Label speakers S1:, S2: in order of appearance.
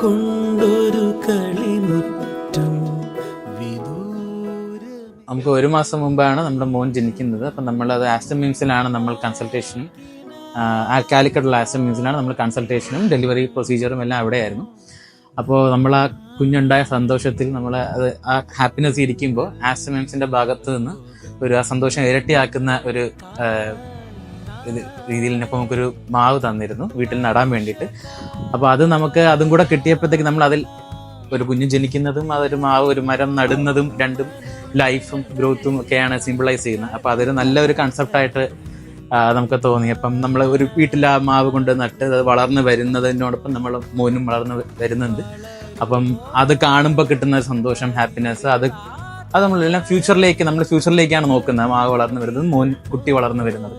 S1: കൊണ്ടൊരു കളിമുറ്റം.
S2: നമുക്ക് 1 മാസം മുമ്പാണ് നമ്മുടെ മോൻ ജനിക്കുന്നത്. അപ്പം നമ്മളത് ആസ്റ്റർ മിംസിലാണ് നമ്മൾ കൺസൾട്ടേഷനും, കാലിക്കറ്റുള്ള ആസ്റ്റർ മിംസിലാണ് നമ്മൾ കൺസൾട്ടേഷനും ഡെലിവറി പ്രൊസീജിയറും എല്ലാം അവിടെയായിരുന്നു. അപ്പോൾ നമ്മൾ ആ കുഞ്ഞുണ്ടായ സന്തോഷത്തിൽ നമ്മൾ അത് ആ ഹാപ്പിനെസ് ഇരിക്കുമ്പോൾ ആസ്റ്റർ മിംസിൻ്റെ ഭാഗത്ത് നിന്ന് ആ സന്തോഷം ഇരട്ടിയാക്കുന്ന ഒരു രീതിയിൽ ഇപ്പോൾ നമുക്കൊരു മാവ് തന്നിരുന്നു വീട്ടിൽ നടാൻ വേണ്ടിയിട്ട്. അപ്പോൾ അത് നമുക്ക് അതും കൂടെ കിട്ടിയപ്പോഴത്തേക്ക് നമ്മൾ അതിൽ ഒരു കുഞ്ഞ് ജനിക്കുന്നതും അതൊരു മാവ് ഒരു മരം നടുന്നതും രണ്ടും ലൈഫും ഗ്രോത്തും ഒക്കെയാണ് സിംബിളൈസ് ചെയ്യുന്നത്. അപ്പോൾ അതൊരു നല്ലൊരു കൺസെപ്റ്റായിട്ട് നമുക്ക് തോന്നി. അപ്പം നമ്മൾ ഒരു വീട്ടിൽ ആ മാവ് കൊണ്ട് നട്ട് അത് വളർന്ന് വരുന്നതിനോടൊപ്പം നമ്മൾ മോനും വളർന്ന് വരുന്നുണ്ട്. അപ്പം അത് കാണുമ്പോൾ കിട്ടുന്ന സന്തോഷം, ഹാപ്പിനെസ്, അത് നമ്മളെല്ലാം ഫ്യൂച്ചറിലേക്കാണ് നോക്കുന്നത്. മാവ് വളർന്നു വരുന്നത്, കുട്ടി വളർന്നു വരുന്നത്.